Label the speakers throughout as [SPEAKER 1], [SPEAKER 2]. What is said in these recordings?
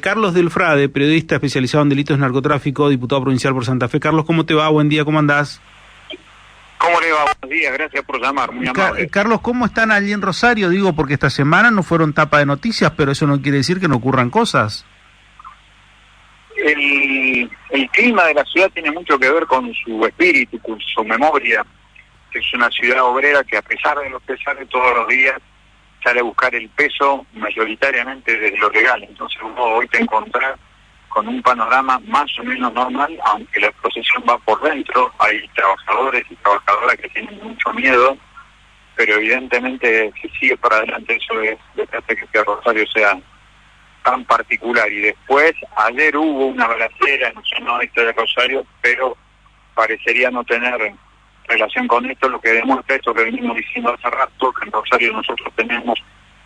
[SPEAKER 1] Carlos Delfrade, periodista especializado en delitos de narcotráfico, diputado provincial por Santa Fe. Carlos, ¿cómo te va? Buen día, ¿cómo andás?
[SPEAKER 2] ¿Cómo le va? Buenos días, gracias por llamar, muy amable.
[SPEAKER 1] Carlos, ¿cómo están allí en Rosario? Digo, porque esta semana no fueron tapa de noticias, pero eso no quiere decir que no ocurran cosas.
[SPEAKER 2] El clima de la ciudad tiene mucho que ver con su espíritu, con su memoria, que es una ciudad obrera que a pesar de los pesares todos los días sale a buscar el peso mayoritariamente desde lo legal. Entonces uno hoy te encontrás con un panorama más o menos normal, aunque la procesión va por dentro, hay trabajadores y trabajadoras que tienen mucho miedo, pero evidentemente se sigue para adelante. Eso es lo que hace que Rosario sea tan particular. Y después, ayer hubo una balacera en zona oeste de Rosario, pero parecería no tener relación con esto, lo que demuestra esto que venimos diciendo hace rato, que en Rosario nosotros tenemos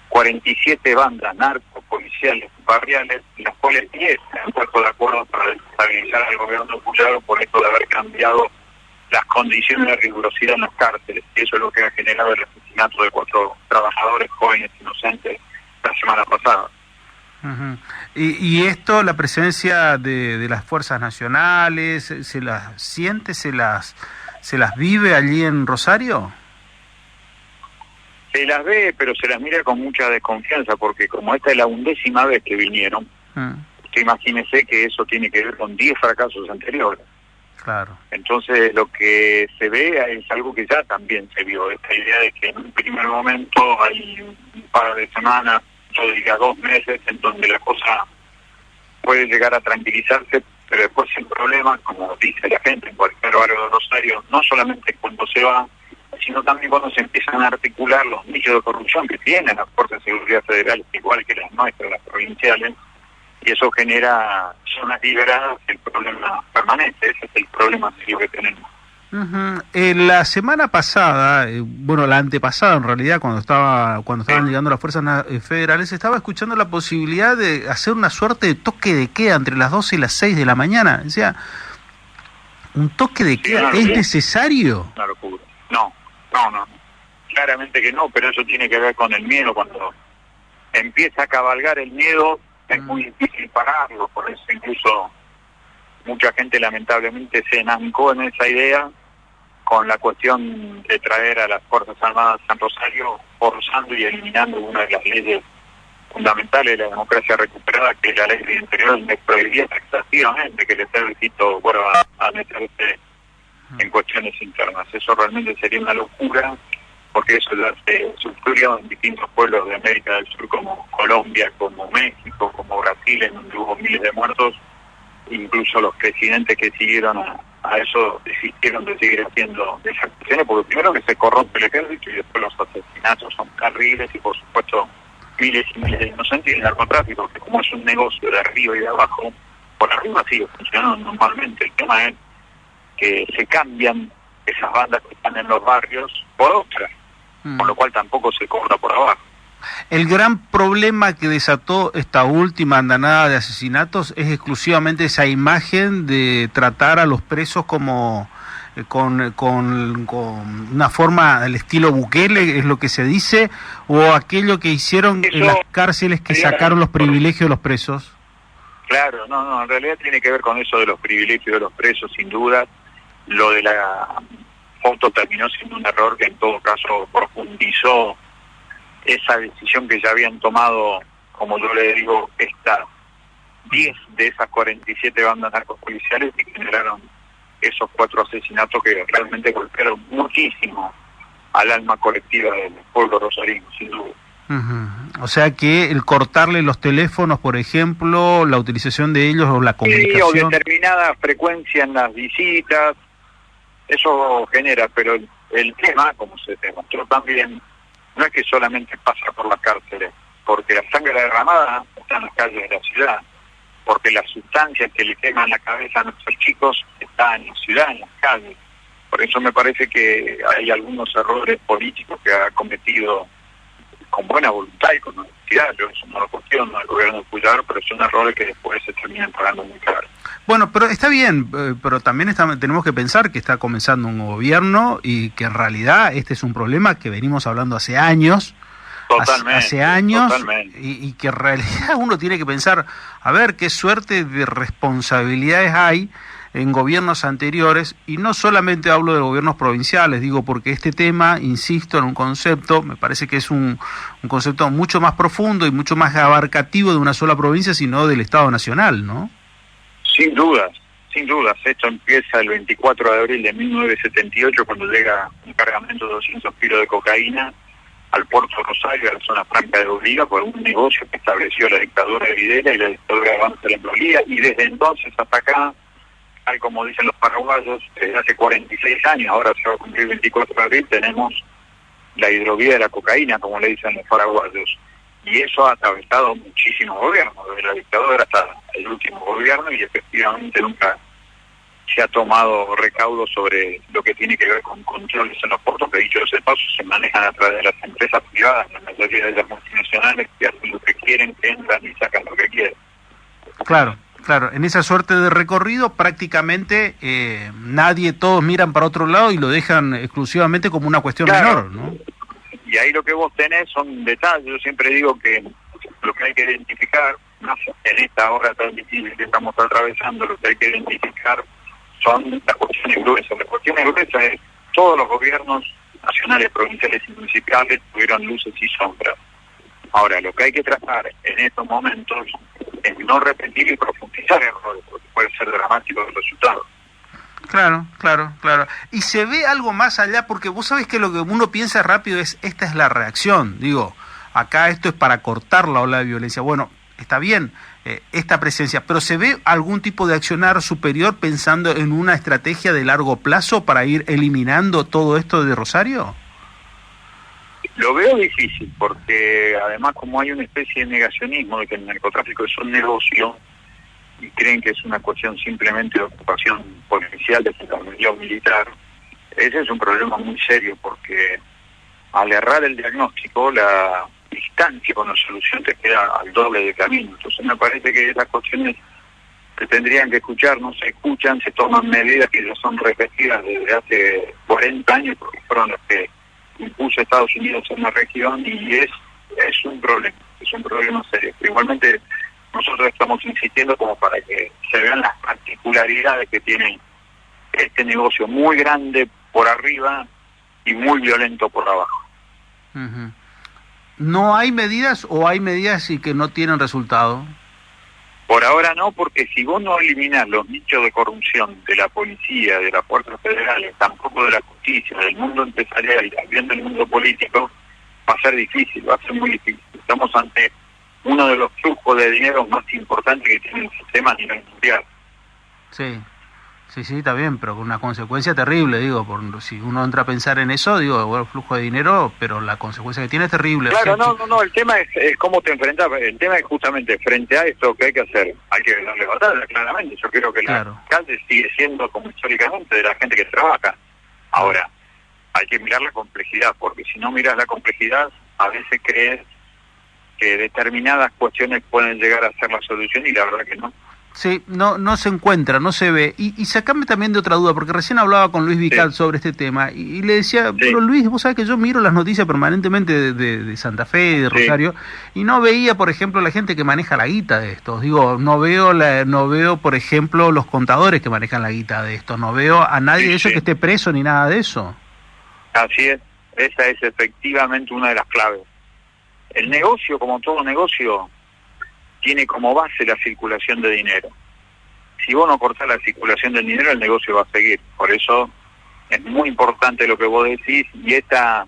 [SPEAKER 2] 47 bandas narcopoliciales barriales, las cuales 10 se han puesto de acuerdo para desestabilizar al gobierno de Puyaro por esto de haber cambiado las condiciones de rigurosidad en las cárceles, y eso es lo que ha generado el asesinato de 4 trabajadores jóvenes inocentes la semana pasada.
[SPEAKER 1] Uh-huh. Y esto, la presencia de las fuerzas nacionales, ¿se las siente, se las vive allí en Rosario?
[SPEAKER 2] Se las ve, pero se las mira con mucha desconfianza, porque como esta es la 11ª vez que vinieron, usted imagínese que eso tiene que ver con 10 fracasos anteriores.
[SPEAKER 1] Claro.
[SPEAKER 2] Entonces lo que se ve es algo que ya también se vio, esta idea de que en un primer momento hay un par de semanas, yo diría 2 meses, en donde la cosa puede llegar a tranquilizarse, pero después el problema, como dice la gente en cualquier barrio de Rosario, no solamente cuando se va, sino también cuando se empiezan a articular los nichos de corrupción que tienen las fuerzas de seguridad federales, igual que las nuestras, las provinciales, y eso genera zonas liberadas, el problema permanece. Ese es el problema serio que tenemos.
[SPEAKER 1] Uh-huh. La semana pasada, la antepasada en realidad, cuando estaban llegando las fuerzas federales, estaba escuchando la posibilidad de hacer una suerte de toque de queda entre las 12 y las 6 de la mañana. O sea, ¿un toque de queda es necesario?
[SPEAKER 2] Una locura. No. Claramente que no, pero eso tiene que ver con el miedo. Cuando empieza a cabalgar el miedo, es muy difícil pararlo. Por eso incluso mucha gente lamentablemente se enancó en esa idea con la cuestión de traer a las Fuerzas Armadas a San Rosario, forzando y eliminando una de las leyes fundamentales de la democracia recuperada, que es la ley de interior, me prohibía taxativamente que el ejército vuelva a meterse en cuestiones internas. Eso realmente sería una locura, porque eso ya se sufrió en distintos pueblos de América del Sur, como Colombia, como México, como Brasil, en donde hubo miles de muertos. Incluso los presidentes que siguieron a eso desistieron de seguir haciendo esas cuestiones, porque primero que se corrompe el ejército y después los asesinatos son terribles, y por supuesto miles y miles de inocentes, y el narcotráfico, que como es un negocio de arriba y de abajo, por arriba sigue funcionando normalmente. El tema es que se cambian esas bandas que están en los barrios por otras, con lo cual tampoco se cobra por abajo.
[SPEAKER 1] El gran problema que desató esta última andanada de asesinatos es exclusivamente esa imagen de tratar a los presos como con una forma del estilo Bukele, es lo que se dice, o aquello que hicieron en las cárceles, que sacaron los privilegios de los presos.
[SPEAKER 2] Claro, no, en realidad tiene que ver con eso de los privilegios de los presos, sin duda. Lo de la foto terminó siendo un error que en todo caso profundizó esa decisión que ya habían tomado, como yo le digo, 10 de esas 47 bandas narcopoliciales, que generaron esos 4 asesinatos que realmente golpearon muchísimo al alma colectiva del pueblo rosarino, sin duda.
[SPEAKER 1] Uh-huh. O sea que el cortarle los teléfonos, por ejemplo, la utilización de ellos o la comunicación...
[SPEAKER 2] Sí, o determinada frecuencia en las visitas, eso genera, pero el tema, como se demostró también, no es que solamente pasa por las cárceles, porque la sangre derramada está en las calles de la ciudad, porque las sustancias que le queman la cabeza a nuestros chicos están en la ciudad, en las calles. Por eso me parece que hay algunos errores políticos que ha cometido con buena voluntad y con honestidad. Yo eso no lo cuestiono al gobierno de Puyaro, pero son errores que después se terminan pagando muy caro.
[SPEAKER 1] Bueno, pero está bien, pero también tenemos que pensar que está comenzando un gobierno y que en realidad este es un problema que venimos hablando hace años,
[SPEAKER 2] Totalmente,
[SPEAKER 1] hace años,
[SPEAKER 2] totalmente.
[SPEAKER 1] y que en realidad uno tiene que pensar, a ver qué suerte de responsabilidades hay en gobiernos anteriores, y no solamente hablo de gobiernos provinciales, digo porque este tema, insisto en un concepto, me parece que es un concepto mucho más profundo y mucho más abarcativo de una sola provincia, sino del Estado Nacional, ¿no?
[SPEAKER 2] Sin dudas, sin dudas. Esto empieza el 24 de abril de 1978, cuando llega un cargamento de 200 kilos de cocaína al puerto de Rosario, a la zona franca de Bolivia, por un negocio que estableció la dictadura de Videla y la dictadura de Banzer en Bolivia, y desde entonces hasta acá, tal como dicen los paraguayos, desde hace 46 años, ahora se va a cumplir el 24 de abril, tenemos la hidrovía de la cocaína, como le dicen los paraguayos. Y eso ha atravesado muchísimos gobiernos, desde la dictadura hasta el último gobierno, y efectivamente nunca se ha tomado recaudo sobre lo que tiene que ver con controles en los puertos, que dicho sea de paso, se manejan a través de las empresas privadas, la mayoría de las multinacionales, que hacen lo que quieren, que entran y sacan lo que quieren.
[SPEAKER 1] Claro, claro. En esa suerte de recorrido prácticamente todos miran para otro lado y lo dejan exclusivamente como una cuestión menor, ¿no?
[SPEAKER 2] Y ahí lo que vos tenés son detalles. Yo siempre digo que lo que hay que identificar, más en esta hora tan difícil que estamos atravesando, lo que hay que identificar son las cuestiones gruesas. Las cuestiones gruesas es todos los gobiernos nacionales, provinciales y municipales tuvieron luces y sombras. Ahora, lo que hay que tratar en estos momentos es no repetir y profundizar errores, porque puede ser dramático el resultado.
[SPEAKER 1] Claro, claro, claro. Y se ve algo más allá, porque vos sabés que lo que uno piensa rápido es, esta es la reacción. Digo, acá esto es para cortar la ola de violencia. Bueno, está bien esta presencia, pero ¿se ve algún tipo de accionar superior pensando en una estrategia de largo plazo para ir eliminando todo esto de Rosario?
[SPEAKER 2] Lo veo difícil, porque además como hay una especie de negacionismo de que el narcotráfico es un negocio, y creen que es una cuestión simplemente de ocupación policial, de intervención militar, ese es un problema muy serio, porque al errar el diagnóstico, la distancia con la solución te queda al doble de camino. Entonces me parece que esas cuestiones se tendrían que escuchar, no se escuchan, se toman medidas que ya son repetidas desde hace 40 años, porque fueron las que impuso Estados Unidos en la región, y es un problema serio. Pero igualmente nosotros estamos insistiendo como para que se vean las particularidades que tiene este negocio muy grande por arriba y muy violento por abajo.
[SPEAKER 1] Uh-huh. ¿No hay medidas o hay medidas y que no tienen resultado?
[SPEAKER 2] Por ahora no, porque si vos no eliminás los nichos de corrupción de la policía, de las fuerzas federales, tampoco de la justicia, del mundo empresarial y también del mundo político, va a ser difícil, va a ser muy difícil. Estamos ante uno de los flujos de dinero más importantes que tiene el sistema a nivel mundial.
[SPEAKER 1] Sí, está bien, pero con una consecuencia terrible, digo, si uno entra a pensar en eso, digo, bueno, flujo de dinero, pero la consecuencia que tiene es terrible.
[SPEAKER 2] Claro, no, el tema es cómo te enfrentas, el tema es justamente frente a esto que hay que hacer, hay que darle batalla, claramente. Yo creo que el alcalde sigue siendo, como históricamente, de la gente que trabaja. Ahora, hay que mirar la complejidad, porque si no miras la complejidad, a veces crees que determinadas cuestiones pueden llegar a ser la solución, y la verdad que no.
[SPEAKER 1] Sí, no se encuentra, no se ve. Y sacame también de otra duda, porque recién hablaba con Luis Vical sobre este tema, y le decía, pero Luis, vos sabés que yo miro las noticias permanentemente de Santa Fe y de Rosario, y no veía, por ejemplo, la gente que maneja la guita de estos. Digo, no veo, por ejemplo, los contadores que manejan la guita de estos. No veo a nadie de ellos que esté preso ni nada de eso.
[SPEAKER 2] Así es, esa es efectivamente una de las claves. El negocio, como todo negocio, tiene como base la circulación de dinero. Si vos no cortás la circulación del dinero, el negocio va a seguir. Por eso es muy importante lo que vos decís, y esta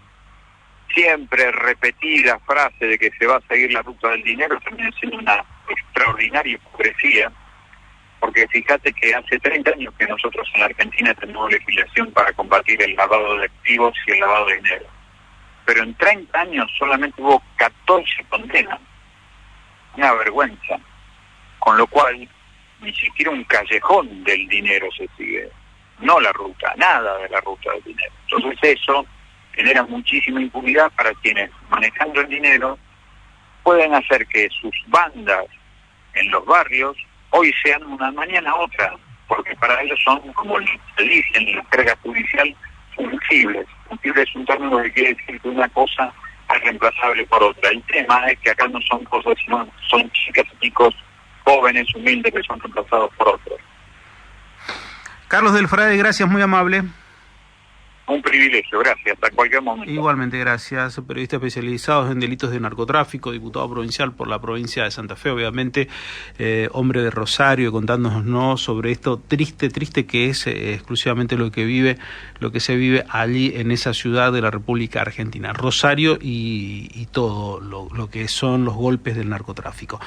[SPEAKER 2] siempre repetida frase de que se va a seguir la ruta del dinero termina siendo una extraordinaria hipocresía, porque fíjate que hace 30 años que nosotros en la Argentina tenemos legislación para combatir el lavado de activos y el lavado de dinero. Pero en 30 años solamente hubo 14 condenas. Una vergüenza. Con lo cual, ni siquiera un callejón del dinero se sigue. No la ruta, nada de la ruta del dinero. Entonces eso genera muchísima impunidad para quienes, manejando el dinero, pueden hacer que sus bandas en los barrios hoy sean una, mañana otra, porque para ellos son, como se dice en la carga judicial, fungibles. Fungible es un término que quiere decir que una cosa es reemplazable por otra. El tema es que acá no son cosas, sino son chicas y chicos jóvenes, humildes, que son reemplazados por otros.
[SPEAKER 1] Carlos del Frade, gracias, muy amable.
[SPEAKER 2] Un privilegio, gracias, hasta cualquier momento.
[SPEAKER 1] Igualmente, gracias. Periodista especializado en delitos de narcotráfico, diputado provincial por la provincia de Santa Fe, obviamente, hombre de Rosario, contándonos sobre esto triste que es exclusivamente lo que se vive allí en esa ciudad de la República Argentina, Rosario y todo lo que son los golpes del narcotráfico.